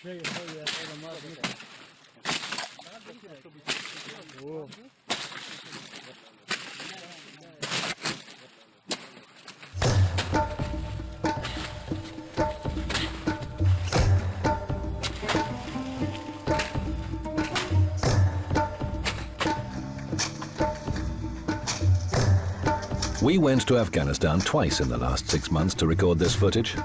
We went to Afghanistan twice in the last 6 months to record this footage.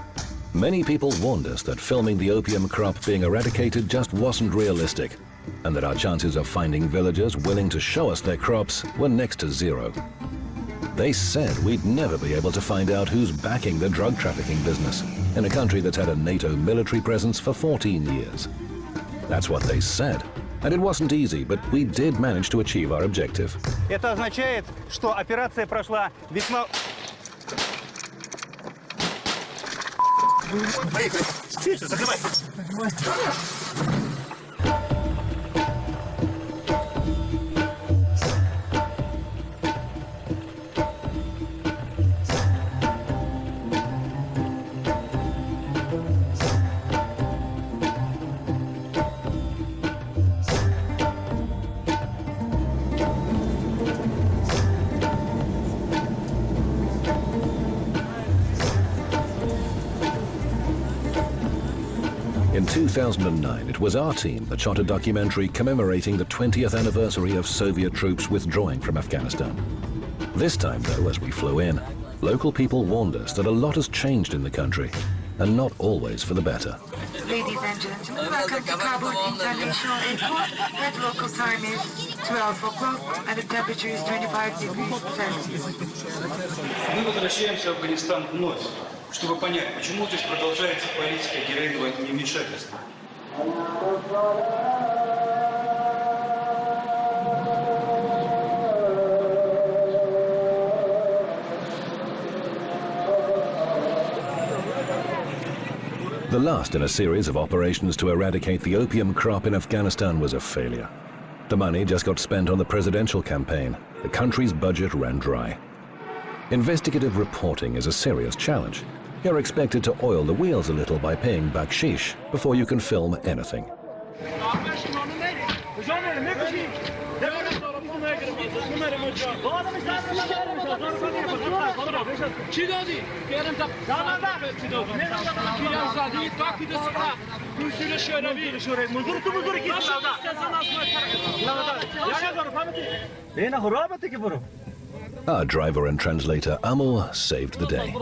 Many people warned us that filming the opium crop being eradicated just wasn't realistic, and that our chances of finding villagers willing to show us their crops were next to zero. They said we'd never be able to find out who's backing the drug trafficking business in a country that's had a NATO military presence for 14 years. That's what they said. And it wasn't easy, but we did manage to achieve our objective. Это означает, что операция прошла весьма... Поехали! Тише, закрывай! In 2009, it was our team that shot a documentary commemorating the 20th anniversary of Soviet troops withdrawing from Afghanistan. This time, though, as we flew in, local people warned us that a lot has changed in the country, and not always for the better. Ladies and gentlemen, welcome to Kabul International Airport. At local time is 12 o'clock and the temperature is 25 degrees Celsius. Мы возвращаемся в Афганистан вновь, чтобы понять, почему здесь продолжается политика героинового невмешательства. The last in a series of operations to eradicate the opium crop in Afghanistan was a failure. The money just got spent on the presidential campaign. The country's budget ran dry. Investigative reporting is a serious challenge. You're expected to oil the wheels a little by paying bakshish before you can film anything. Our driver and translator, Amul, saved the day.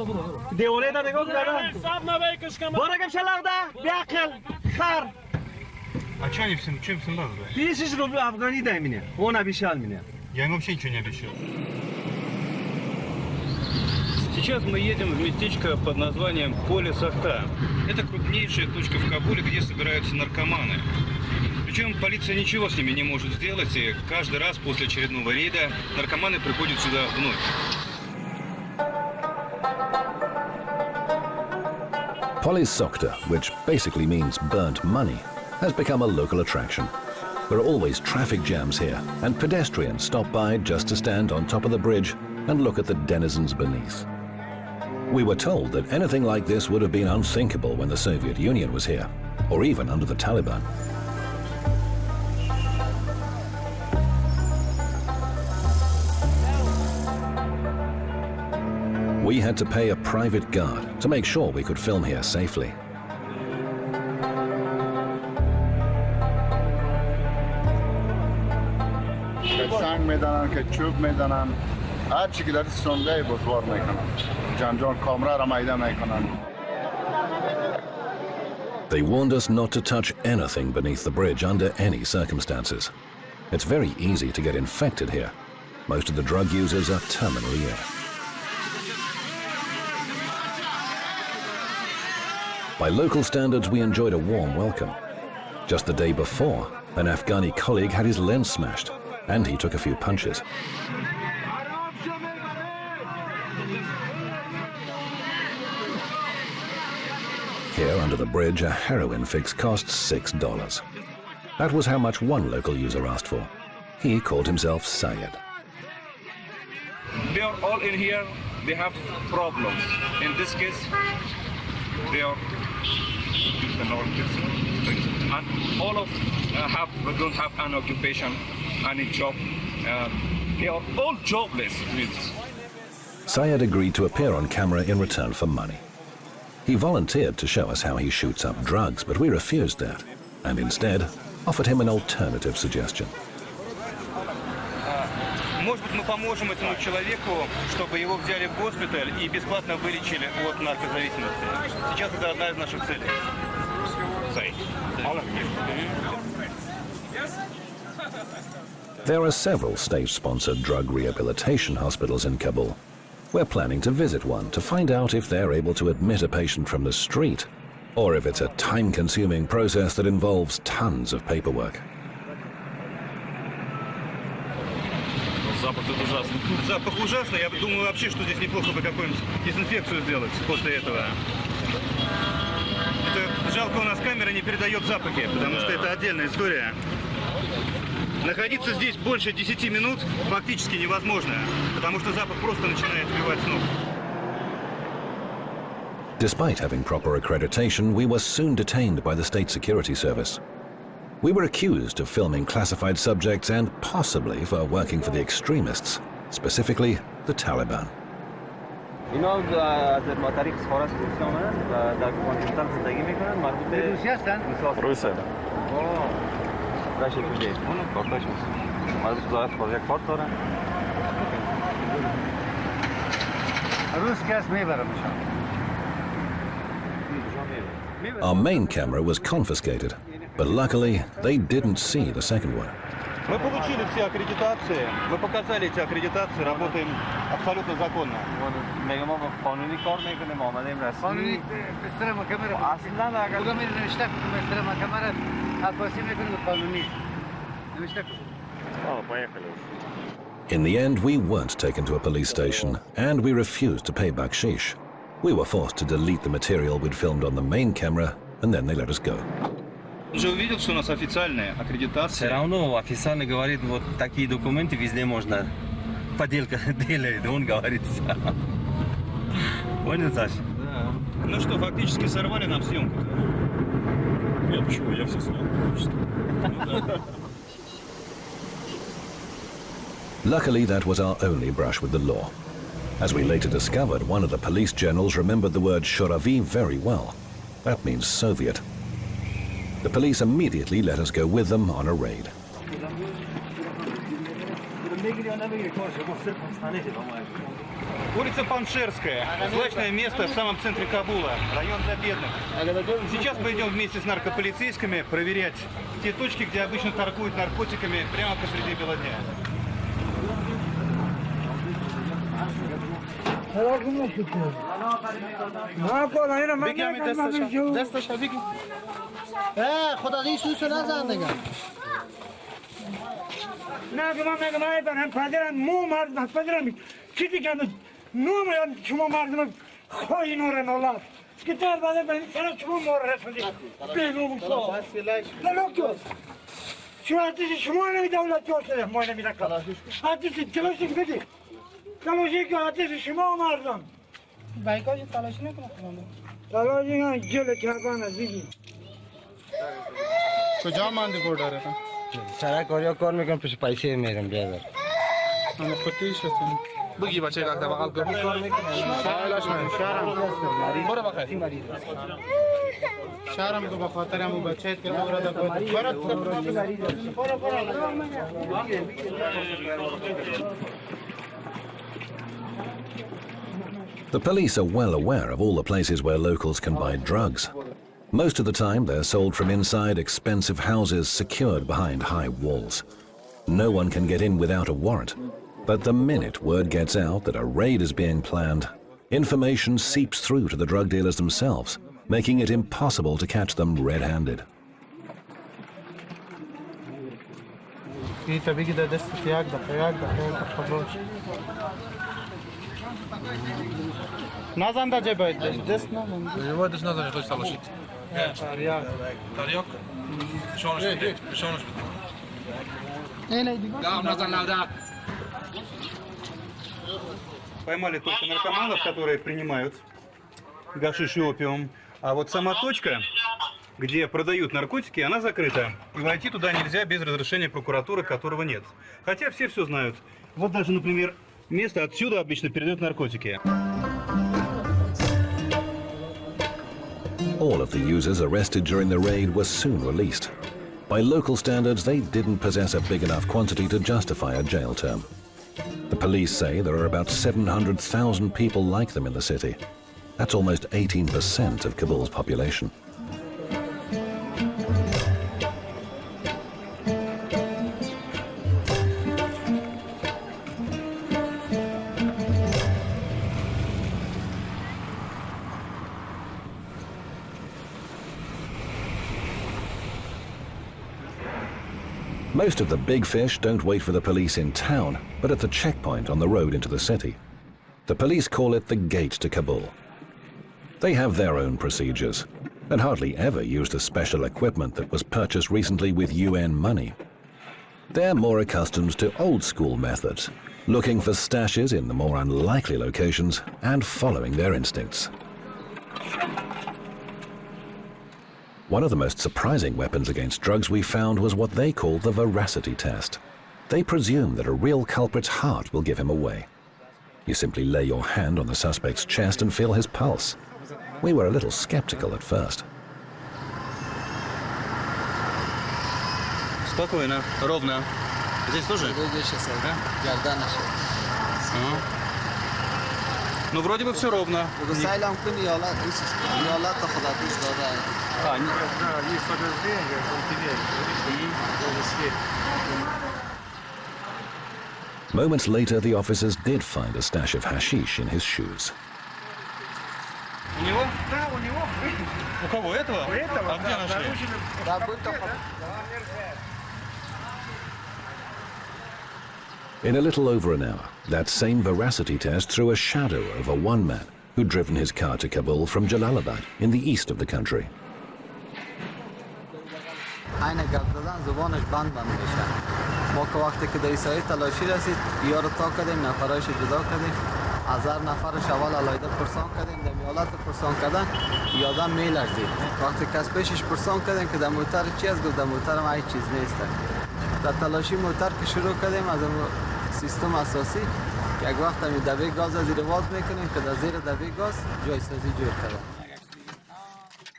А что они всем надо? 1000 рублей Афгани дай мне. Он обещал меня. Я им вообще ничего не обещал. Сейчас мы едем в местечко под названием Поле Сахта. Это крупнейшая точка в Кабуле, где собираются наркоманы. Причем полиция ничего с ними не может сделать, и каждый раз после очередного рейда наркоманы приходят сюда вновь. Polysokta, which basically means burnt money, has become a local attraction. There are always traffic jams here, and pedestrians stop by just to stand on top of the bridge and look at the denizens beneath. We were told that anything like this would have been unthinkable when the Soviet Union was here, or even under the Taliban. We had to pay a private guard to make sure we could film here safely. سنگ میدانن که چوب میدانن هر چی که در سنده بزوار میکنن جان کامرا را میده میکنن. They warned us not to touch anything beneath the bridge under any circumstances. It's very easy to get infected here. Most of the drug users are terminally ill. By local standards, we enjoyed a warm welcome. Just the day before, an Afghani colleague had his lens smashed, and he took a few punches. Here under the bridge, a heroin fix costs $6. That was how much one local user asked for. He called himself Syed. They are all in here, they have problems. In this case, they are the narcotics. and all of don't have an occupation, any job. They are all jobless. Syed agreed to appear on camera in return for money. He volunteered to show us how he shoots up drugs, but we refused that, and instead offered him an alternative suggestion. Может быть, мы поможем этому человеку, чтобы его взяли в госпиталь и бесплатно вылечили от наркозависимости. Сейчас это одна из наших целей. There are several state-sponsored drug rehabilitation hospitals in Kabul. We're planning to visit one to find out if they're able to admit a patient from the street, or if it's a time-consuming process that involves tons of paperwork. Запах тут ужасный. Запах ужасный. Я думаю вообще, что здесь неплохо бы какую-нибудь дезинфекцию сделать после этого. Это жалко, у нас камера не передает запахи, потому что это отдельная история. Находиться здесь больше 10 минут фактически невозможно, потому что запах просто начинает сбивать с ног. Despite having proper accreditation, we were soon detained by the State Security Service. We were accused of filming classified subjects and possibly for working for the extremists, specifically the Taliban. Our main camera was confiscated, but luckily they didn't see the second one. Мы получили все аккредитации, мы показали эти аккредитации, работаем абсолютно законно. In the end, we weren't taken to a police station, and we refused to pay bakshish. We were forced to delete the material we'd filmed on the main camera, and then they let us go. Он же увидел, что у нас официальная аккредитация. Все равно официально говорит, вот такие документы везде можно. Поделка делает, он говорит. Понял, Саша? Да. Ну что, фактически сорвали нам съемку. Нет, почему? Я все снял. Luckily, that was our only brush with the law. As we later discovered, one of the police generals remembered the word shoravi very well. That means Soviet. The police immediately let us go with them on a raid. Улица Паншерская, злачное место в самом центре Кабула, район для бедных. Сейчас мы идем вместе с наркополицейскими проверять те точки, где обычно торгуют наркотиками прямо посреди бела дня. خدا دی سوسو نزن دیگه نه من برم پدرم مو مردم پدرم چی دیگه نو میان شما مردم خواهی نورن الله که در بعد بین سر شما مور رسولی بینو بسا نلوکو شما حدیث شما نمی دولت جوشده ما نمی دکا حدیث تلاشی بدی تلاشی که حدیث شما مردم بایکاش تلاشی نکنه تلاشی نه جل کربان زیگی کجا ماندی برداره چرا کار میکنم پیش پیسه میرم بیادر اما خودیش هستم بگی بچه رکھتا بغل کن کار میکنم شهرم برو بخیر شهرم تو بخاطر همون بچه که دورا دا The police are well aware of all the places where locals can buy drugs. Most of the time, they're sold from inside expensive houses secured behind high walls. No one can get in without a warrant. But the minute word gets out that a raid is being planned, information seeps through to the drug dealers themselves, making it impossible to catch them red-handed. نزن دا جبایت دست نزن جوادش نزن توش تلاشید تریاک شانش بده شانش بده да نزن نزن Поймали только наркоманов, которые принимают гашиш и опиум. А вот сама точка где продают наркотики, она закрыта. И войти туда нельзя без разрешения прокуратуры, которого нет. Хотя все знают. Вот даже, например, место отсюда обычно передают наркотики. All of the users arrested during the raid were soon released. By local standards, they didn't possess a big enough quantity to justify a jail term. The police say there are about 700,000 people like them in the city. That's almost 18% of Kabul's population. Most of the big fish don't wait for the police in town, but at the checkpoint on the road into the city. The police call it the gate to Kabul. They have their own procedures, and hardly ever use the special equipment that was purchased recently with UN money. They're more accustomed to old-school methods, looking for stashes in the more unlikely locations and following their instincts. One of the most surprising weapons against drugs we found was what they call the veracity test. They presume that a real culprit's heart will give him away. You simply lay your hand on the suspect's chest and feel his pulse. We were a little skeptical at first. Спокойно, ровно. Здесь тоже? Ну, вроде бы все ровно. Moments later, the officers did find a stash of hashish in his shoes. У него? Да, у него. У кого? Этого? У этого, А где нашли? In a little over an hour, that same veracity test threw a shadow over one man who'd driven his car to Kabul from Jalalabad in the east of the country. عین گپ زدن زبانش بند میشه. ما که وقتی که در ایسایی تلاشی رسید یارو تا کردیم نفرایش جدا کردیم از هر نفرش اول علایده پرسان کردیم در میالات پرسان کردن یادم میلرزید وقتی کس پیشش پرسان کردیم که در موتر چی است گفت در موتر ما هیچ چیز نیست. در تلاشی موتر که شروع کردیم از سیستم اساسی یک وقت می دبه گاز از زیر واز میکنیم که در زیر دبه گاز جای سازی جور کردن.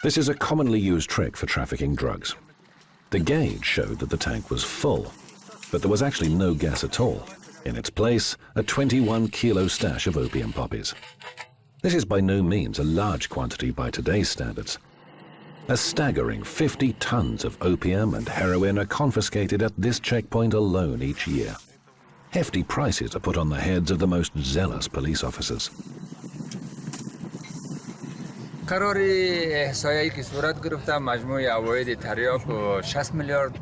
This is a commonly used trick for trafficking drugs. The gauge showed that the tank was full, but there was actually no gas at all. In its place, a 21-kilo stash of opium poppies. This is by no means a large quantity by today's standards. A staggering 50 tons of opium and heroin are confiscated at this checkpoint alone each year. Hefty prices are put on the heads of the most zealous police officers. قراری احصایی که صورت گرفته مجموع عواید تریاک و 60 میلیارد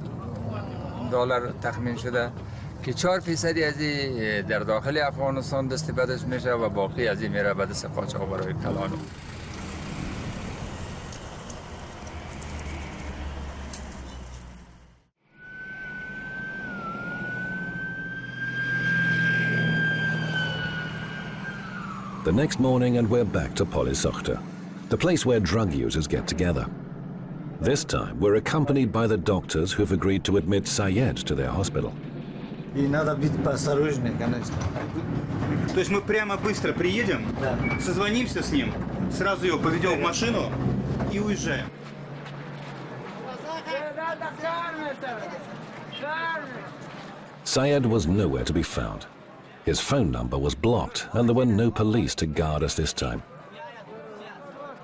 دلار تخمین شده که 4% از این در داخل افغانستان دست بدش میشه و باقی از این میره به دست قاچاق برای کلان. The next morning and we're back to Polisokhta, the place where drug users get together. This time we're accompanied by the doctors who've agreed to admit Syed to their hospital. То есть мы прямо быстро приедем, созвонимся с ним, сразу его поведем в машину и уезжаем. Syed was nowhere to be found. His phone number was blocked and there were no police to guard us this time.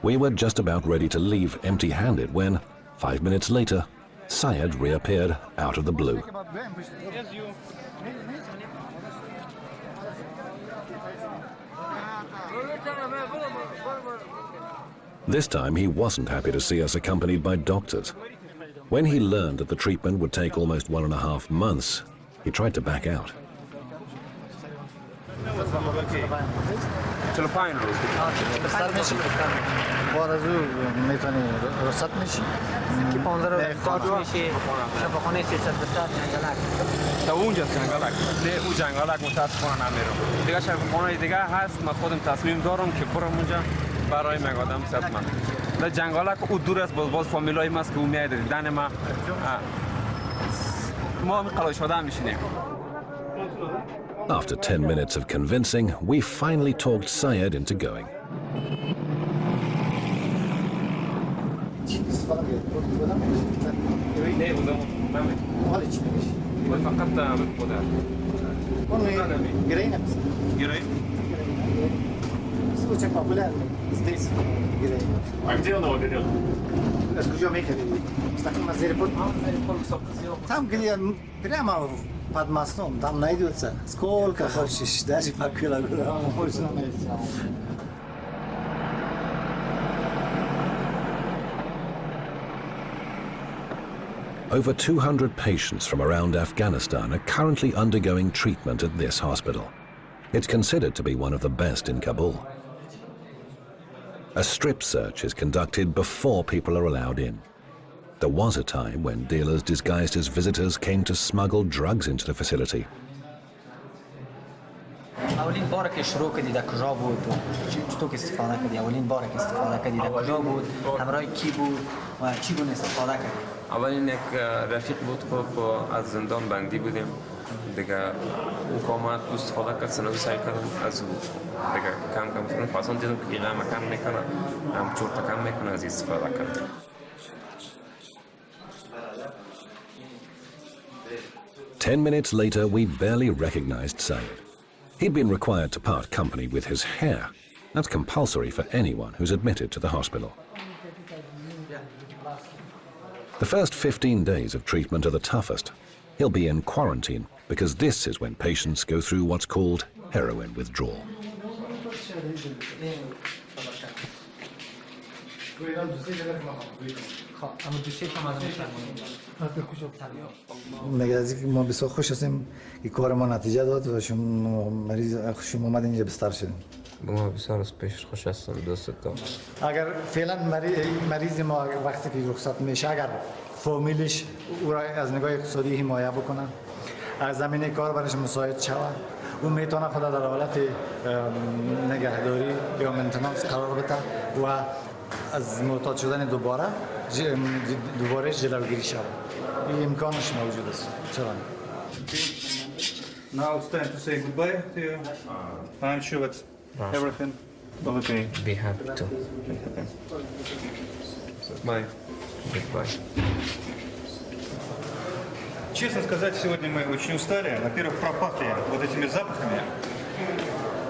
We were just about ready to leave empty-handed when, 5 minutes later, Syed reappeared out of the blue. This time he wasn't happy to see us accompanied by doctors. When he learned that the treatment would take almost 1.5 months, he tried to back out. تا اونجا جنگالک نه او جنگالک متاسفانه نمیرم دیگه شهر خونه دیگه هست من خودم تصمیم دارم که برم اونجا برای مگادم صد من در جنگالا که او دور است باز فامیلای ماست که او میاد دیدن ما ما قلای شده میشینیم. After 10 minutes of convincing, we finally talked Syed into going. А где он его берет? Там, где прямо под мостом, там найдется сколько хочешь, даже по килограмму можно найти. Over 200 patients from around Afghanistan are currently undergoing treatment at this hospital. It's considered to be one of the best in Kabul. A strip search is conducted before people are allowed in. There was a time when dealers disguised as visitors came to smuggle drugs into the facility. اولین بار که شروع کردی در کجا بود؟ چطور که استفاده کردی؟ اولین بار که استفاده کردی در کجا بود؟ همراه کی بود و چی گونه استفاده کردی؟ اولین یک رفیق بود که از زندان بندی بودیم. دیگه او کامات استفاده کرد سنوی سعی کردم از او دیگه کم کم کنم. پاسان دیدم که اینا کم میکنه هم چورتا کم میکنه از استفاده کرد. 10 minutes later, we barely recognized Syed. He'd been required to part company with his hair. That's compulsory for anyone who's admitted to the hospital. The first 15 days of treatment are the toughest. He'll be in quarantine because this is when patients go through what's called heroin withdrawal. مگر از اینکه ما بسیار خوش هستیم که کار ما نتیجه داد و شما اومدین اینجا بستر شدیم. ما بسیار از پیش خوش هستم دوست دارم. اگر فعلا مریض ما وقتی که رخصت میشه اگر فامیلش او را از نگاه اقتصادی حمایت بکنن از زمینه کار برایش مساعد شود او میتونه خود در حالت نگهداری یا منتنانس قرار بده و از معتاد شدن دوباره جلوگیری شود. این امکانش موجود است. چرا؟ Now it's time to say goodbye to you. I'm sure that everything will be okay. Be happy too. Bye. Goodbye. Честно сказать, сегодня мы очень устали. Во-первых, пропахли вот этими запахами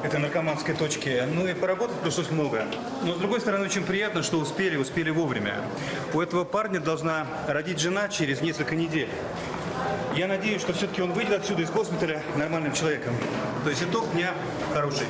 этой наркоманской точки. Ну и поработать пришлось много. Но с другой стороны, очень приятно, что успели вовремя. У этого парня должна родить жена через несколько недель. Я надеюсь, что все-таки он выйдет отсюда из госпиталя нормальным человеком. То есть итог дня хороший.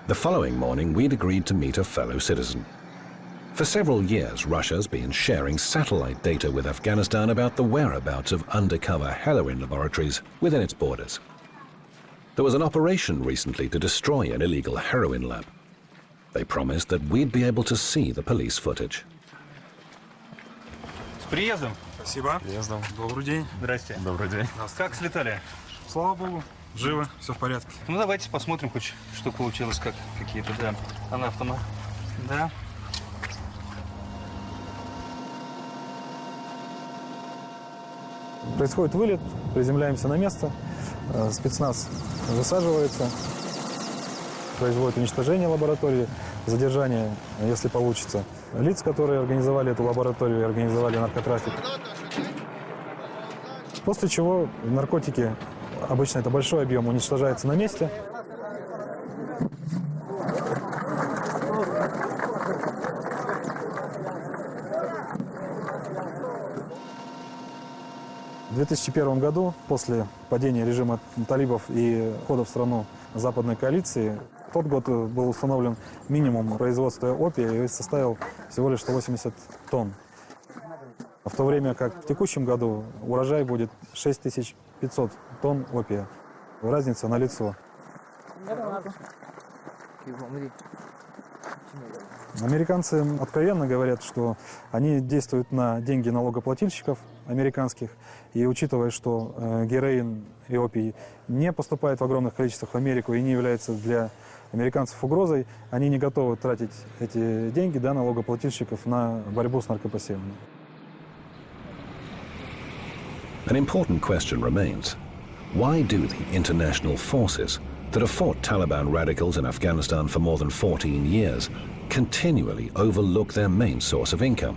The following morning, we'd agreed to meet a fellow citizen. For several years, Russia's been sharing satellite data with Afghanistan about the whereabouts of undercover heroin laboratories within its borders. There was an operation recently to destroy an illegal heroin lab. They promised that we'd be able to see the police footage. С приездом. Спасибо. Приездом. Добрый день. Здрасте. Добрый день. Как слетали? Слава богу, живы, все в порядке. Ну давайте посмотрим хоть, что получилось, как какие-то, да, анафтома. Да. Происходит вылет, приземляемся на место, спецназ высаживается, производит уничтожение лаборатории, задержание, если получится, лиц, которые организовали эту лабораторию и организовали наркотрафик. После чего наркотики, обычно это большой объем, уничтожается на месте. В 2001 году, после падения режима талибов и входа в страну западной коалиции, В тот год был установлен минимум производства опия и составил всего лишь 180 тонн. В то время как в текущем году урожай будет 6500 тонн опия. Разница налицо. Американцы откровенно говорят, что они действуют на деньги налогоплательщиков американских. И учитывая, что героин и опий не поступают в огромных количествах в Америку и не являются для американцев угрозой, они не готовы тратить эти деньги, да, налогоплательщиков на борьбу с наркопосевами. An important question remains. Why do the international forces that have fought Taliban radicals in Afghanistan for more than 14 years continually overlook their main source of income,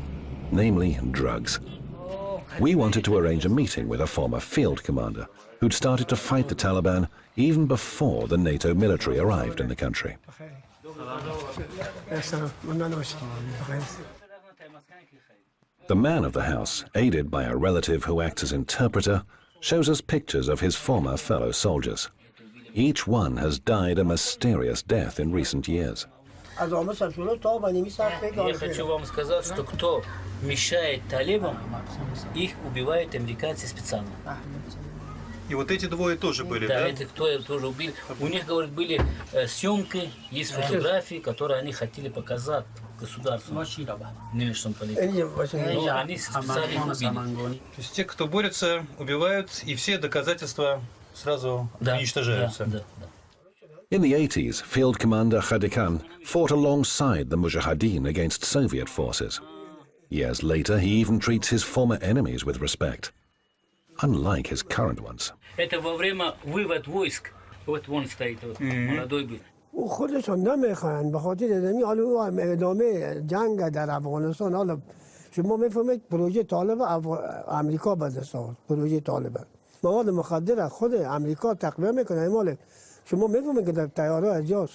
namely drugs? We wanted to arrange a meeting with a former field commander who'd started to fight the Taliban even before the NATO military arrived in the country. The man of the house, aided by a relative who acts as interpreter, shows us pictures of his former fellow soldiers. Each one has died a mysterious death in recent years. Я хочу вам сказать, что кто мешает талибам, их убивают американцы специально. И вот эти двое тоже были, да? Да, это кто тоже убили. У них, говорят, были съемки, есть фотографии, которые они хотели показать государству. Нынешнему политику. Они специально убили. То есть те, кто борется, убивают, и все доказательства сразу уничтожаются. Да. In the 80s, Field Commander Khadikan fought alongside the Mujahideen against Soviet forces. Years later, he even treats his former enemies with respect, unlike his current ones. Это во время вывод войск. Вот он стоит, вот, молодой был. خودشون نمیخواین به خاطر ادمی حالا او ادامه جنگ در افغانستان. حالا شما میفهمید پروژه طالب امریکا به دست آورد. پروژه طالب مواد مخدر خود امریکا تقویه میکنه. مال شما میفهمید که در طیاره از جا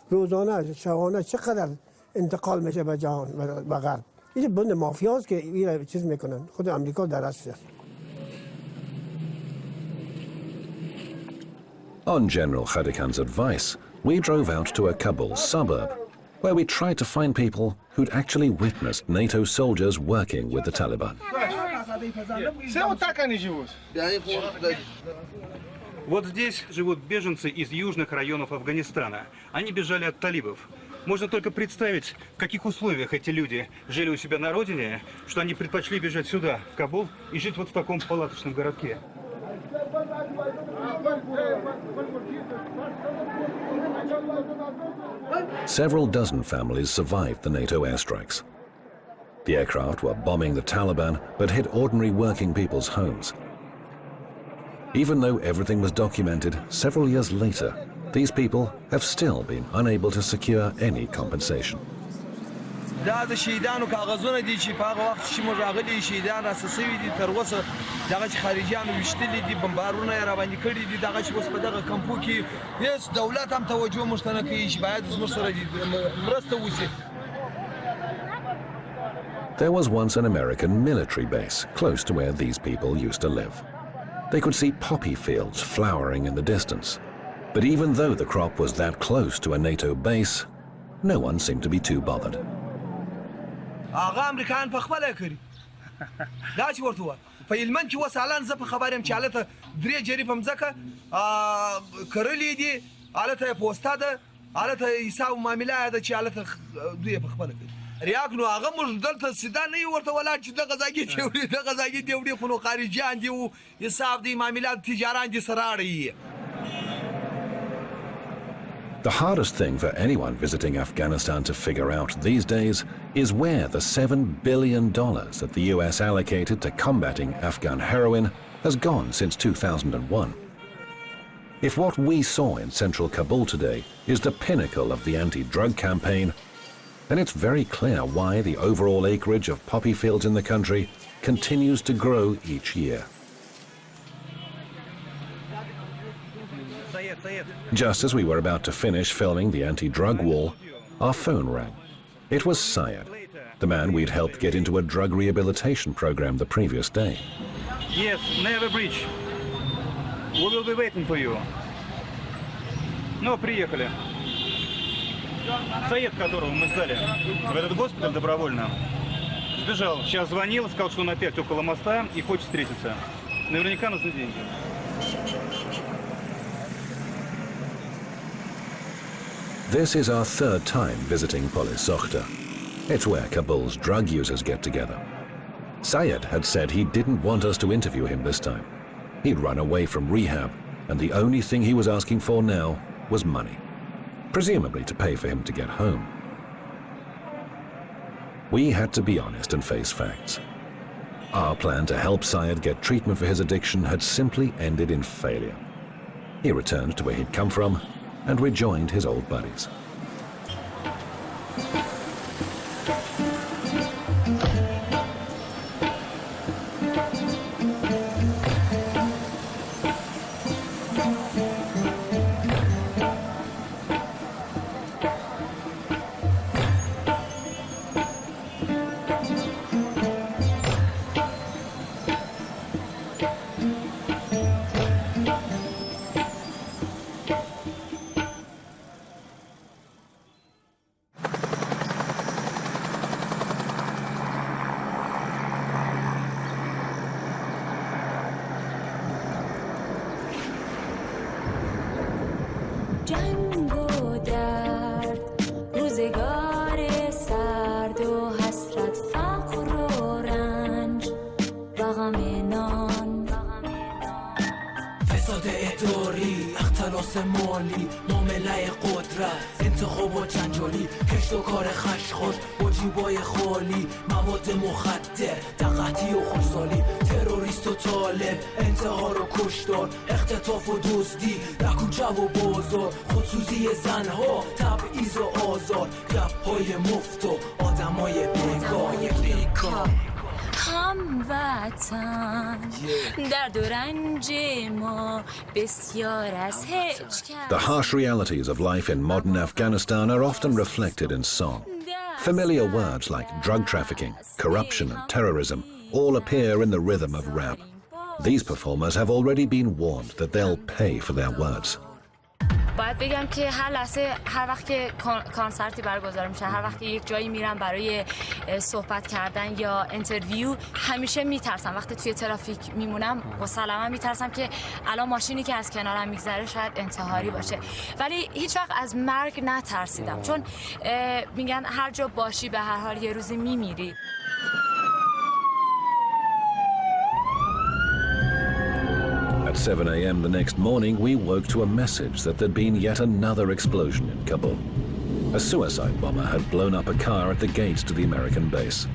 روزانه شبانه چقدر انتقال میشه به جهان به غرب. این بند مافیاست که این چیز میکنن. خود امریکا در اصلش است. On General Khadikan's advice, we drove out to a Kabul suburb, where we tried to find people who'd actually witnessed NATO soldiers working with the Taliban. Вот здесь живут беженцы из южных районов Афганистана. Они бежали от талибов. Можно только представить, в каких условиях эти люди жили у себя на родине, что они предпочли бежать сюда, в Кабул, и жить вот в таком палаточном городке. Several dozen families survived the NATO airstrikes. The aircraft were bombing the Taliban, but hit ordinary working people's homes. Even though everything was documented, several years later, these people have still been unable to secure any compensation. دا د شهیدانو کاغذونه دي چې په هغه وخت چې موږ راغلي شهیدان راسسوي دي تر اوسه دغه چې خارجيانو وشتلي دي بمبارونه یې راباندې کړي دي دغه چې اوس په دغه کمپو کې هیڅ دولت هم توجه موږ ته نه کوي چې باید زموږ سره مرسته وشي. There was once an American military base close to where these people used to live. They could see poppy fields flowering in the distance. But even though the crop was that close to a NATO base, no one seemed to be too bothered. هغه امریکایان په خپله یې کړي دا چې ورته ووایه په هلمند کې اوس حالان زه په خبر یم چې هلته 3 جرې په مځکه کرلي دي هلته یې پوسته ده هلته حساب معامله ده چې هلته دوی یې په خپله کوي ریاک نو هغه موږ دلته سیده نه یو ورته ولاړ چې دغه ځای دې وړي خو نو خارجیان دي او حساب دي معاملات تجاران دي سره اړه یې. The hardest thing for anyone visiting Afghanistan to figure out these days is where the $7 billion that the US allocated to combating Afghan heroin has gone since 2001. If what we saw in central Kabul today is the pinnacle of the anti-drug campaign, then it's very clear why the overall acreage of poppy fields in the country continues to grow each year. Just as we were about to finish filming the anti-drug wall, our phone rang. It was Syed, the man we'd helped get into a drug rehabilitation program the previous day. Yes, never bridge. We will be waiting for you. Ну, приехали. Саед, которого мы сдали в этот госпиталь добровольно, сбежал. Сейчас звонил, сказал, что он опять около моста и хочет встретиться. Наверняка нужны деньги. This is our third time visiting Polis Sokhta. It's where Kabul's drug users get together. Sayed had said he didn't want us to interview him this time. He'd run away from rehab, and the only thing he was asking for now was money, presumably to pay for him to get home. We had to be honest and face facts. Our plan to help Sayed get treatment for his addiction had simply ended in failure. He returned to where he'd come from and rejoined his old buddies. جنگ و درد روزگار سرد و حسرت فقر و رنج و غم نان فساد اداری اختلاس مالی معامله قدرت انتخاب و جنجالی کشت و کار خشخاش با جیبای خالی مواد مخدر دقتی و خوشسالی تروریست و طالب انتحار و کشتار اختطاف و دزدی در کوچه و بازار خودسوزی زنها تبعیض و آزار گپ‌های مفت و آدمای بیکار هموطن درد و رنج ما بسیار از هیچ The harsh realities of life in modern Afghanistan are often reflected in song. Familiar words like drug trafficking, corruption and terrorism all appear in the rhythm of rap. These performers have already been warned that they'll pay for their words. باید بگم که هر لحظه هر وقت که کنسرتی برگزار میشه، هر وقت که یک جایی میرم برای صحبت کردن یا اینترویو، همیشه میترسم وقتی توی ترافیک میمونم، مسلما میترسم که الان ماشینی که از کنارم میگذره شاید انتحاری باشه، ولی هیچ وقت از مرگ نترسیدم، چون میگن هر جا باشی به هر حال یه روزی میمیری. At 7 a.m. the next morning, we woke to a message that there'd been yet another explosion in Kabul. A suicide bomber had blown up a car at the gates to the American base.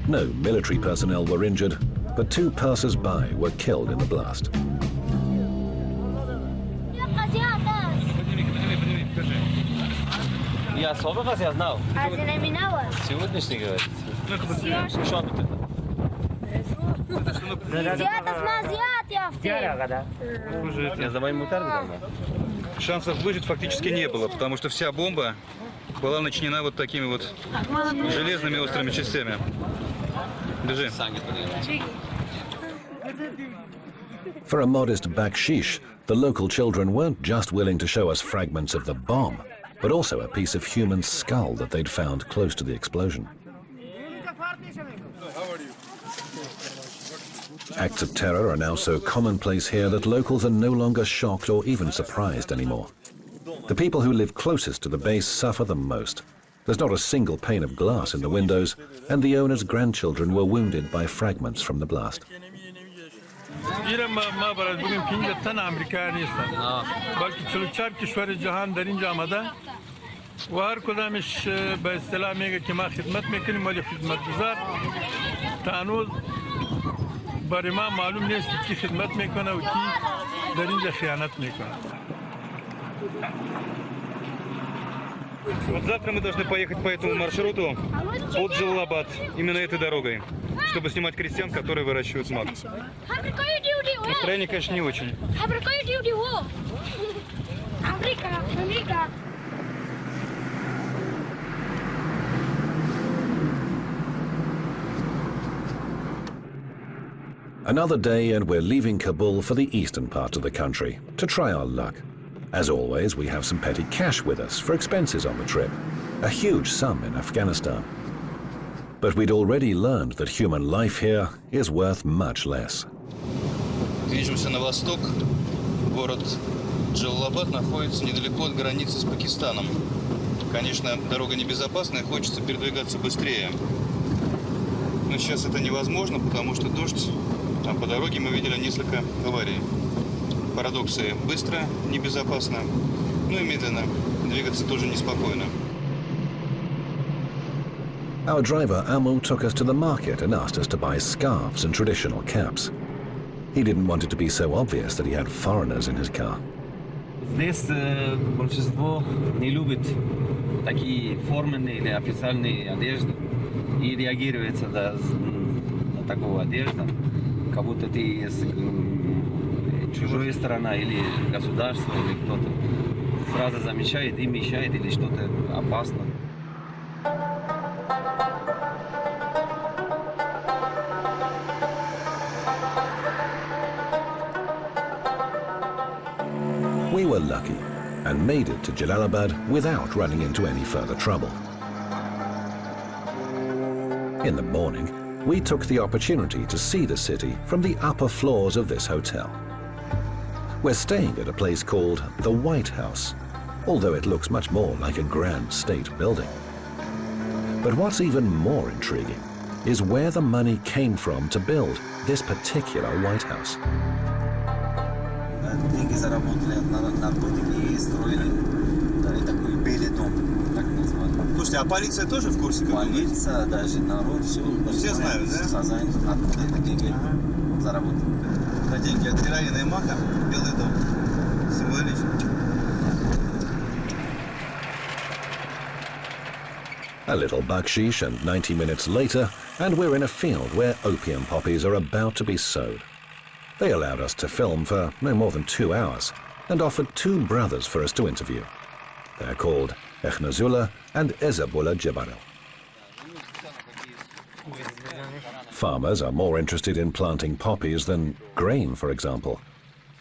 No military personnel were injured, but 2 passers-by were killed in the blast. Шансов выжить фактически не было, потому что вся бомба была начинена вот такими вот железными острыми частями. Держи. For a modest bakshish, the local children weren't just willing to show us fragments of the bomb, but also a piece of human skull that they'd found close to the explosion. Acts of terror are now so commonplace here that locals are no longer shocked or even surprised anymore. The people who live closest to the base suffer the most. There's not a single pane of glass in the windows, and the owner's grandchildren were wounded by fragments from the blast. و هر کدامش به اصطلاح میگه که ما خدمت میکنیم مال خدمتگزار تا هنوز برای ما معلوم نیست کی خدمت میکنه و کی در اینجا خیانت میکنه. Вот завтра мы должны поехать по этому маршруту от Джалалабад, именно этой дорогой, чтобы снимать крестьян, которые выращивают мак. Настроение, конечно, не очень. Another day and we're leaving Kabul for the eastern part of the country to try our luck. As always, we have some petty cash with us for expenses on the trip, a huge sum in Afghanistan. But we'd already learned that human life here is worth much less. Движемся на восток. Город Джалалабад находится недалеко от границы с Пакистаном. Конечно, дорога небезопасная, хочется передвигаться быстрее. Но сейчас это невозможно, потому что дождь, а по дороге мы видели несколько аварий. Парадоксы: быстро, небезопасно, ну и медленно. Двигаться тоже неспокойно. Our driver Amu took us to the market and asked us to buy scarves and traditional caps. He didn't want it to be so obvious that he had foreigners in his car. Здесь большинство не любит такие форменные или официальные одежды и реагируется на такую одежду, как будто ты из чужой страны или государства, или кто-то сразу замечает и мешает, или что-то опасно. We were lucky and made it to Jalalabad without running into any further trouble. In the morning, we took the opportunity to see the city from the upper floors of this hotel. We're staying at a place called the White House, although it looks much more like a grand state building. But what's even more intriguing is where the money came from to build this particular White House. Деньги заработали на наркотики и строили такой белый дом, так называют. Слушайте, а полиция тоже в курсе? Полиция, даже народ, все знают, да? Хозяин, откуда это деньги заработали. На деньги от героина и мака, белый дом. Символично. A little bakshish and 90 minutes later, and we're in a field where opium poppies are about to be sowed. They allowed us to film for no more than 2 hours and offered 2 brothers for us to interview. They're called Ekhnazullah and Ezabullah Jibaril. Farmers are more interested in planting poppies than grain, for example.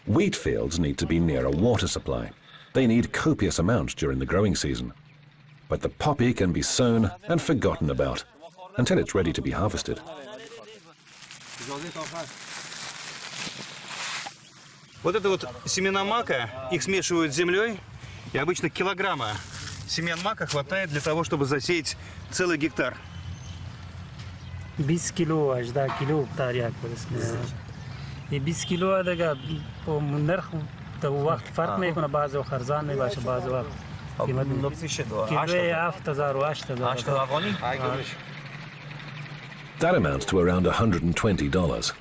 Wheat fields need to be near a water supply. They need copious amounts during the growing season. But the poppy can be sown and forgotten about until it's ready to be harvested. Вот это вот семена мака, их смешивают с землей, и обычно килограмма семян мака хватает для того, чтобы засеять целый гектар. 20 کیلو 18 کیلو تاریخ برسه. این 20 کیلو دیگه با نرخ تا وقت فرق میکنه، بعضی وقت ارزان میباشه، بعضی وقت قیمت کیلوی 7000 و 8000 افغانی. That amounts to around $120.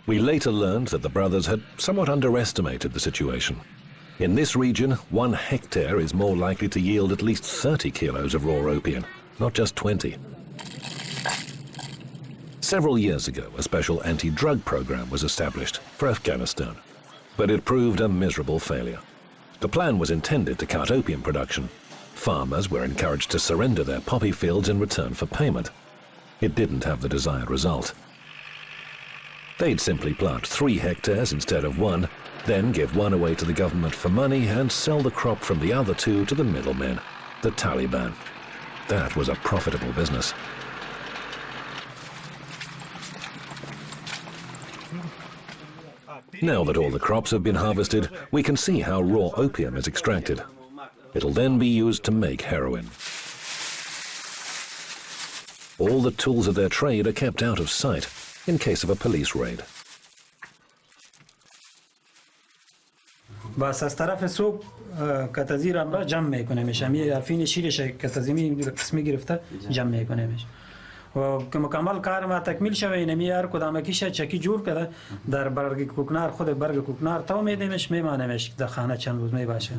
We later learned that the brothers had somewhat underestimated the situation. In this region, 1 hectare is more likely to yield at least 30 kilos of raw opium, not just 20. Several years ago, a special anti-drug program was established for Afghanistan, but it proved a miserable failure. The plan was intended to cut opium production. Farmers were encouraged to surrender their poppy fields in return for payment. It didn't have the desired result. They'd simply plant 3 hectares instead of 1, then give 1 away to the government for money and sell the crop from the other 2 to the middlemen, the Taliban. That was a profitable business. Now that all the crops have been harvested, we can see how raw opium is extracted. It'll then be used to make heroin. All the tools of their trade are kept out of sight in case of a police raid. بس از طرف صبح کتازی را امرا جمع میکنیمش، همی افین شیرش کتازی قسمی گرفته جمع میکنیمش و که مکمل کار ما تکمیل شوه اینمی هر کدام کیشه چکی جور کرده در برگ کوکنار، خود برگ کوکنار تو میدیمش میمانیمش در خانه چند روز میباشه،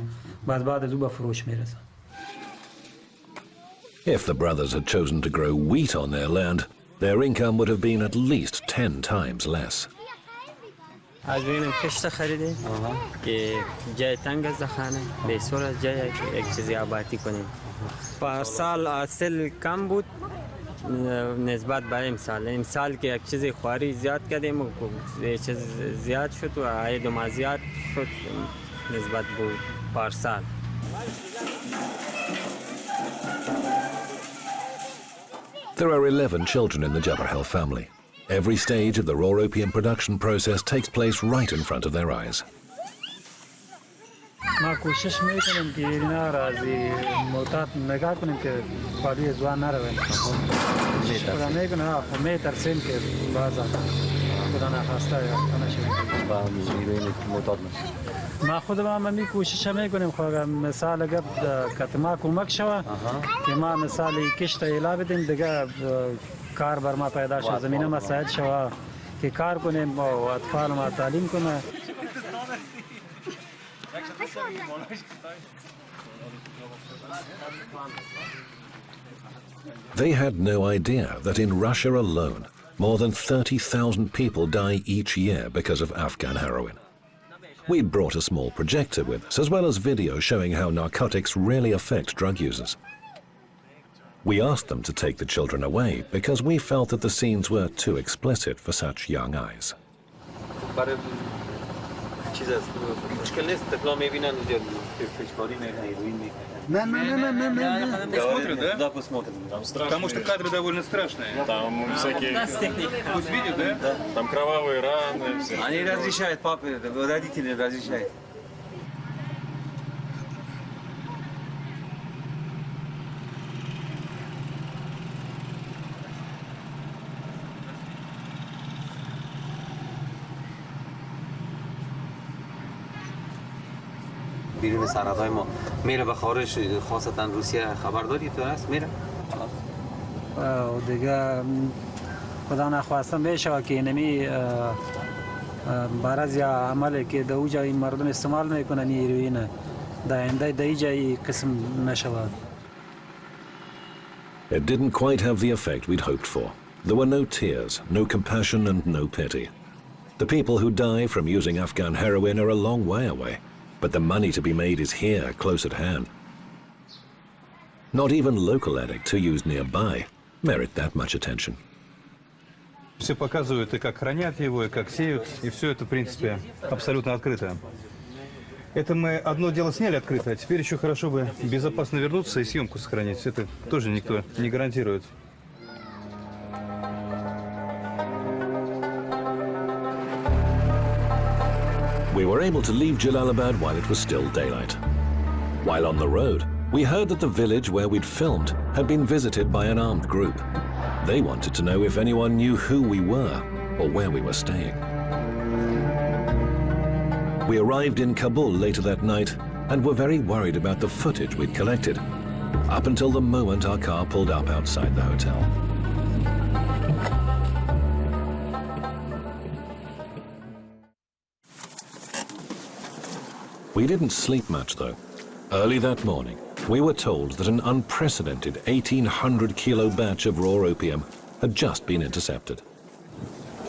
بعد از او به فروش میرسه. If the brothers had chosen to grow wheat on their land, their income would have been at least 10 times less. از ببینم کشت خریده که جای تنگ از خانه به صورت جای یک چیزی آبادی کنیم. پارسال حاصل کم بود نسبت به امسال که یک چیزی خواری زیاد کردیم و یک چیز زیاد شد و عاید ما زیاد شد نسبت بود. پارسال. There are 11 children in the Jabarhel family. Every stage of the raw opium production process takes place right in front of their eyes. ما کوشش میکنیم که اینا را از معتاد نگاه کنیم که پادوی زوان نرویم. خدا میکنه ها میترسیم که بعضا خدا نخواسته یا نشویم. ما خود ما می کوشش میکنیم خب مثال اگر که ما کمک شوه که ما مثال کشت ایلا بدیم دیگه کار بر ما پیدا شد زمینه مساعد شوه که کار کنیم و اطفال ما تعلیم کنه. They had no idea that in Russia alone, more than 30,000 people die each year because of Afghan heroin. We'd brought a small projector with us, as well as video showing how narcotics really affect drug users. We asked them to take the children away because we felt that the scenes were too explicit for such young eyes. Не, смотрят, да? Да, посмотрят. Потому что кадры довольно страшные. Там всякие... Пусть видят, да? Да. Там кровавые раны. Все. Они разрешают, папы, родители разрешают. بیرون سرحدهای ما میره به خارج خاصتا روسیه خبرداری تو هست میره و دیگه خدا نخواسته میشه که اینمی برای عملی که در اوجا این مردم استعمال میکنن هیروین در آینده در اینجا قسم نشود. It didn't quite have the effect we'd hoped for. There were no tears, no compassion and no pity. The people who die from using Afghan heroin are a long way away. But the money to be made is here, close at hand. Not even local addicts who use nearby merit that much attention. Все показывают и как хранят его, и как сеют, и все это, в принципе, абсолютно открыто. Это мы одно дело сняли открыто, а теперь еще хорошо бы безопасно вернуться и съемку сохранить. Это тоже никто не гарантирует. We were able to leave Jalalabad while it was still daylight. While on the road, we heard that the village where we'd filmed had been visited by an armed group. They wanted to know if anyone knew who we were or where we were staying. We arrived in Kabul later that night and were very worried about the footage we'd collected, up until the moment our car pulled up outside the hotel. We didn't sleep much, though. Early that morning, we were told that an unprecedented 1,800-kilo batch of raw opium had just been intercepted.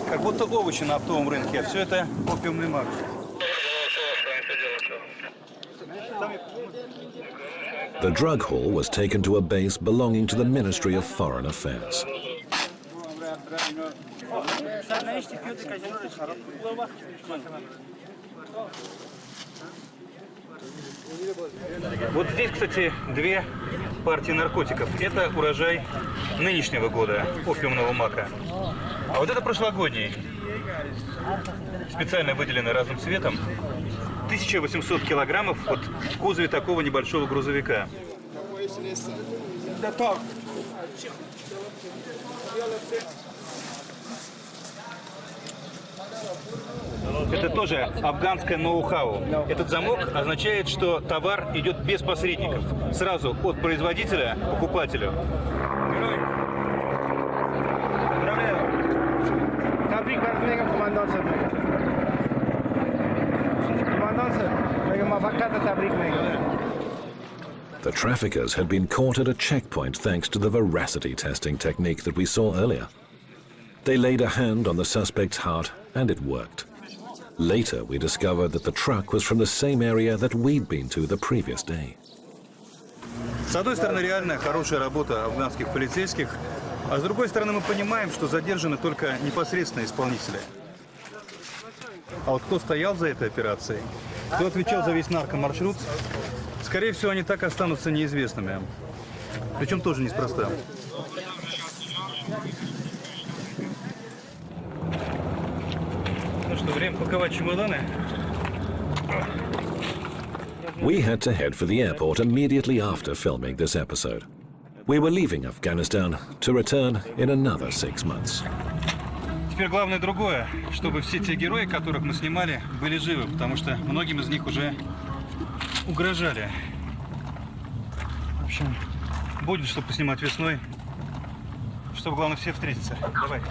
Как будто овощи на оптовом рынке, а все это опиумный мак. The drug haul was taken to a base belonging to the Ministry of Foreign Affairs. Вот здесь, кстати, две партии наркотиков. Это урожай нынешнего года, опиумного мака. А вот это прошлогодний, специально выделенный разным цветом. 1800 килограммов вот в кузове такого небольшого грузовика. Это тоже афганское ноу-хау. Этот замок означает, что товар идет без посредников, сразу от производителя к покупателю. The traffickers had been caught at a checkpoint thanks to the veracity testing technique that we saw earlier. They laid a hand on the suspect's heart and it worked. Later, we discovered that the truck was from the same area that we'd been to the previous day. С одной стороны, реально хорошая работа афганских полицейских, а с другой стороны, мы понимаем, что задержаны только непосредственно исполнители. А вот кто стоял за этой операцией, кто отвечал за весь наркомаршрут, скорее всего, они так и останутся неизвестными. Причем тоже неспроста. Ну что, время паковать чемоданы. We had to head for the airport immediately after filming this episode. We were leaving Afghanistan to return in another 6 months. Теперь главное другое, чтобы все те герои, которых мы снимали, были живы, потому что многим из них уже угрожали. В общем, будет что поснимать весной, чтобы, главное, все встретиться. Давай.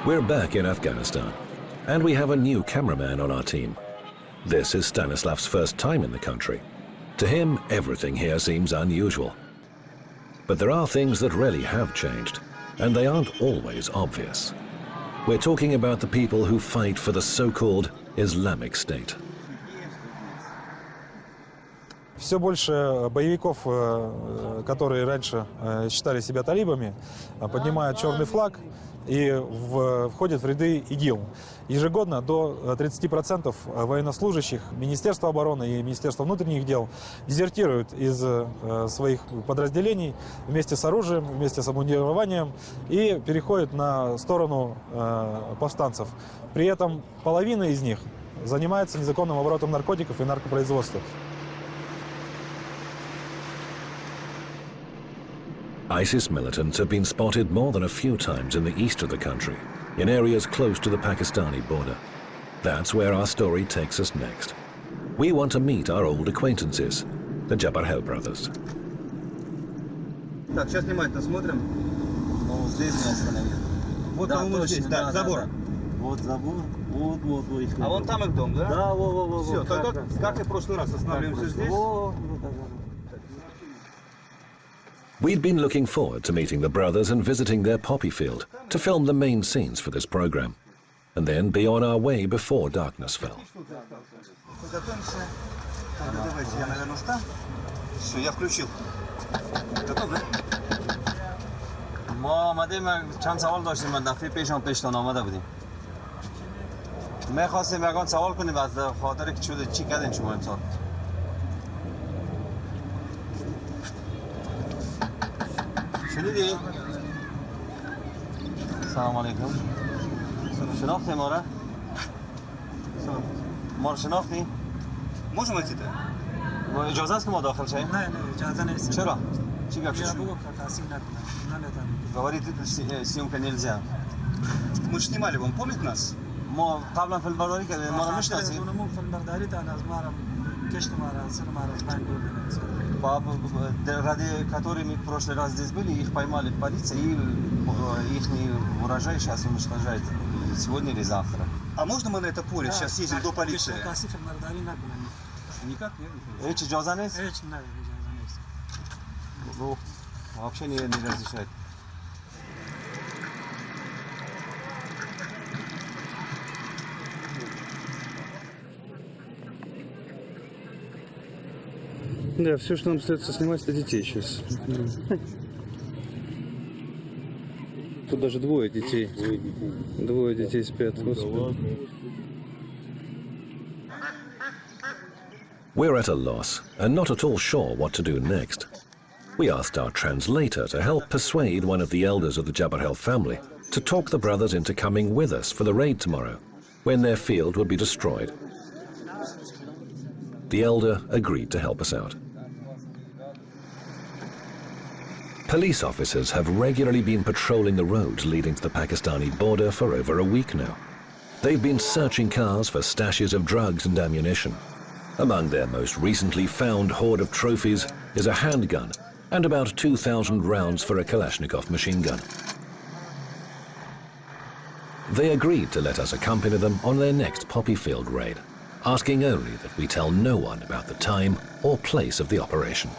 We're back in Afghanistan, and we have a new cameraman on our team. This is Stanislav's first time in the country. To him, everything here seems unusual. But there are things that really have changed, and they aren't always obvious. We're talking about the people who fight for the so-called Islamic State. Все больше боевиков, которые раньше считали себя талибами, поднимают черный флаг и входят в ряды ИГИЛ. Ежегодно до 30% военнослужащих Министерства обороны и Министерства внутренних дел дезертируют из своих подразделений вместе с оружием, вместе с обмундированием и переходят на сторону повстанцев. При этом половина из них занимается незаконным оборотом наркотиков и наркопроизводством. ISIS militants have been spotted more than a few times in the east of the country, in areas close to the Pakistani border. That's where our story takes us next. We want to meet our old acquaintances, the Jabarhel brothers. Так, сейчас внимательно смотрим. Ну, здесь мы остановили. Вот, да, вот здесь, да, забор. Вот забор, вот их. А вон там их дом, да? Да, во. Все, как и в прошлый раз, останавливаемся здесь. We'd been looking forward to meeting the brothers and visiting their poppy field to film the main scenes for this program, and then be on our way before darkness fell. Давайте, я, наверное, встану. Все, я включил. Готов, да? ما آمدیم چند سوال داشتیم من دفعه پیشتان آمده بودیم. میخواستیم یکان سوال کنیم از خاطر که شده چی کردین شما امسال؟ شنیدی؟ سلام علیکم. شناختی ما را؟ ما رو شناختی؟ Можем идти-то? اجازه است که ما داخل شیم؟ نه اجازه نیست. چرا؟ چی گپ Я богу катаси не говорит съемка нельзя. Мы же снимали, он помнит нас? ما قبلا فیلم برداری کردیم ما رو میشناسیم. اونمون فیلم برداری دارن از ما را کشت ما را سر ما را از بین بردن. Ради которыми в прошлый раз здесь были, их поймали полиция и их урожай сейчас уничтожает сегодня или завтра. А можно мы на это поле сейчас съездим до полиции? Никак нет. Эти джаза нет? Эти нет, Ну, вообще не разрешает. Да, все, что нам остается снимать, это детей сейчас. Тут даже двое детей. Двое детей спят. We're at a loss and not at all sure what to do next. We asked our translator to help persuade one of the elders of the Jabarhel family to talk the brothers into coming with us for the raid tomorrow, when their field would be destroyed. The elder agreed to help us out. Police officers have regularly been patrolling the roads leading to the Pakistani border for over a week now. They've been searching cars for stashes of drugs and ammunition. Among their most recently found hoard of trophies is a handgun and about 2,000 rounds for a Kalashnikov machine gun. They agreed to let us accompany them on their next poppy field raid, asking only that we tell no one about the time or place of the operation.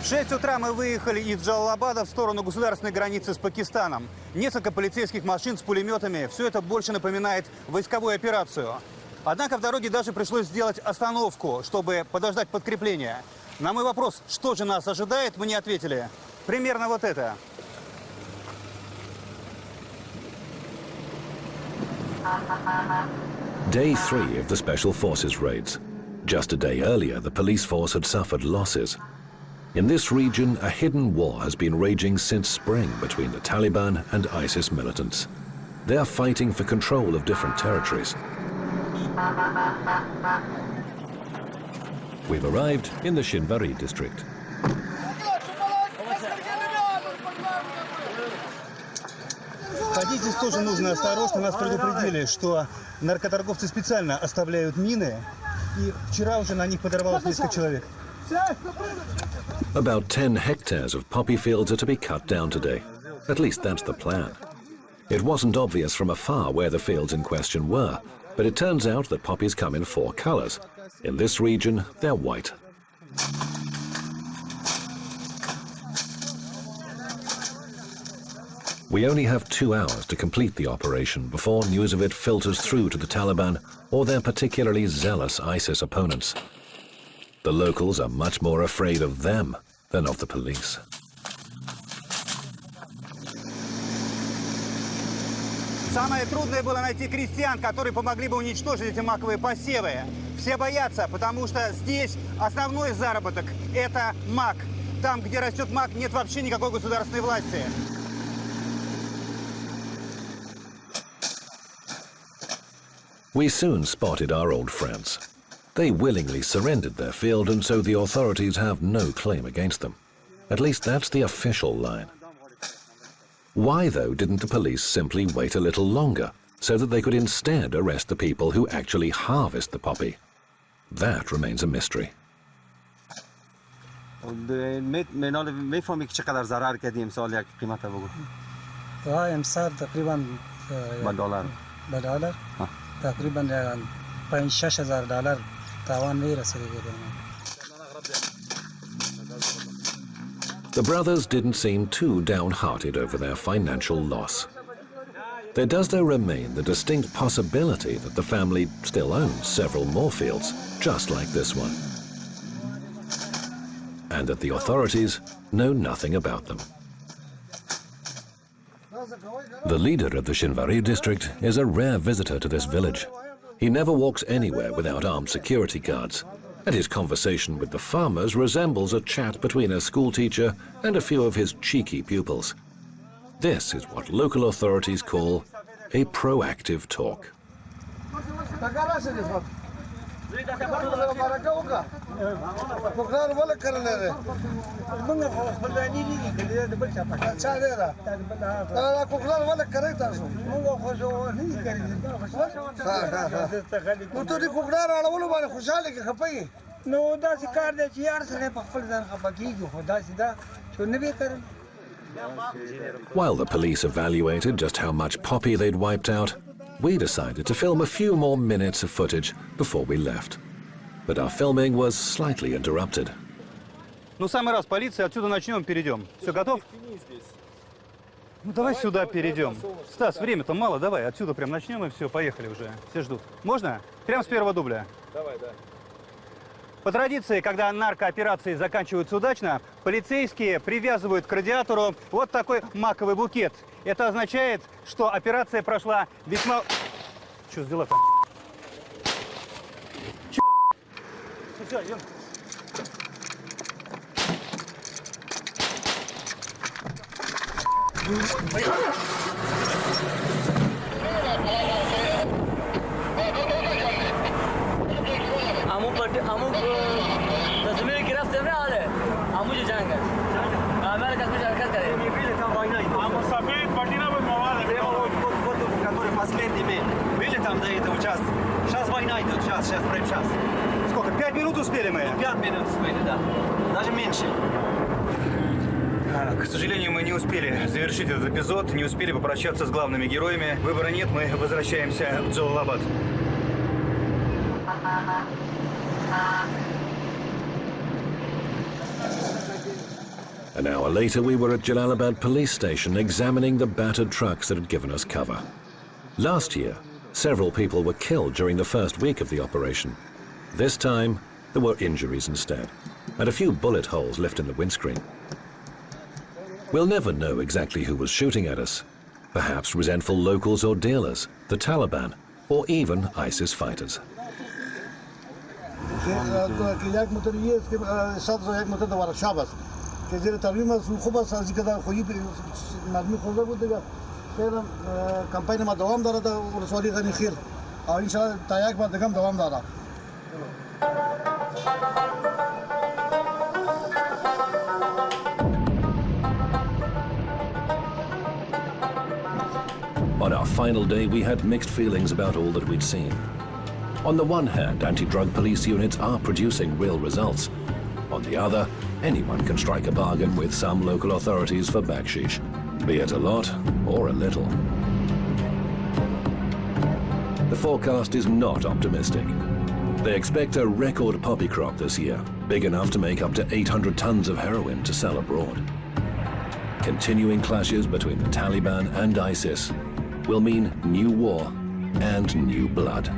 В 6 утра мы выехали из Джалалабада в сторону государственной границы с Пакистаном. Несколько полицейских машин с пулеметами. Все это больше напоминает войсковую операцию. Однако в дороге даже пришлось сделать остановку, чтобы подождать подкрепления. На мой вопрос, что же нас ожидает, мне ответили примерно вот это. Day 3 of the Special Forces raids. Just a day earlier, the police force had suffered losses. In this region, a hidden war has been raging since spring between the Taliban and ISIS militants. They are fighting for control of different territories. We've arrived in the Shinvari district. Ходить здесь тоже нужно осторожно. Нас предупредили, что наркоторговцы специально оставляют мины. И вчера уже на них подорвалось несколько человек. About 10 hectares of poppy fields are to be cut down today. At least that's the plan. It wasn't obvious from afar where the fields in question were, but it turns out that poppies come in 4 colors. In this region, they're white. We only have 2 hours to complete the operation before news of it filters through to the Taliban or their particularly zealous ISIS opponents. The locals are much more afraid of them than of the police. Самое трудное было найти крестьян, которые помогли бы уничтожить эти маковые посевы. Все боятся, потому что здесь основной заработок – это мак. Там, где растет мак, нет вообще никакой государственной власти. We soon spotted our old friends. They willingly surrendered their field, and so the authorities have no claim against them. At least that's the official line. Why, though, didn't the police simply wait a little longer so that they could instead arrest the people who actually harvest the poppy? That remains a mystery. میفهمی که چقدر ضرر کردیم سال یک قیمت بگو امسال تقریبا $1 $1 تقریبا 5,000 $6,000 تاوان میرسید. The brothers didn't seem too downhearted over their financial loss. There does, though, remain the distinct possibility that the family still owns several more fields, just like this one, and that the authorities know nothing about them. The leader of the Shinvari district is a rare visitor to this village. He never walks anywhere without armed security guards, and his conversation with the farmers resembles a chat between a schoolteacher and a few of his cheeky pupils. This is what local authorities call a proactive talk. While the police evaluated just how much poppy they'd wiped out, we decided to film a few more minutes of footage before we left. But our filming was slightly interrupted. Ну, самый раз, полиция, отсюда начнем, перейдем. Все, готов? Ну, давай сюда перейдем. Стас, время-то мало, давай, отсюда прям начнем и все, поехали уже. Все ждут. Можно? Прям с первого дубля? Давай, да. По традиции, когда наркооперации заканчиваются удачно, полицейские привязывают к радиатору вот такой маковый букет. Это означает, что операция прошла весьма... Что сделать-то? Чё? Все, идем. अमुक तस्वीर गिरफ्त है ना आले अमुक जंग है हमारे कस्म हरकत करे война идет. Вот который последний мы были там до этого час. Сейчас война идет, сейчас, прям сейчас. Сколько? 5 минут успели мы? 5 минут успели, да. Даже меньше. К сожалению, мы не успели завершить этот эпизод, не успели попрощаться с главными героями. Выбора нет, мы возвращаемся в Джалалабад. An hour later, we were at Jalalabad police station examining the battered trucks that had given us cover. Last year, several people were killed during the first week of the operation. This time, there were injuries instead, and a few bullet holes left in the windscreen. We'll never know exactly who was shooting at us. Perhaps resentful locals or dealers, the Taliban, or even ISIS fighters. On our final day, we had mixed feelings about all that we'd seen. On the one hand, anti-drug police units are producing real results. On the other, anyone can strike a bargain with some local authorities for bakshish, be it a lot or a little. The forecast is not optimistic. They expect a record poppy crop this year, big enough to make up to 800 tons of heroin to sell abroad. Continuing clashes between the Taliban and ISIS will mean new war and new blood.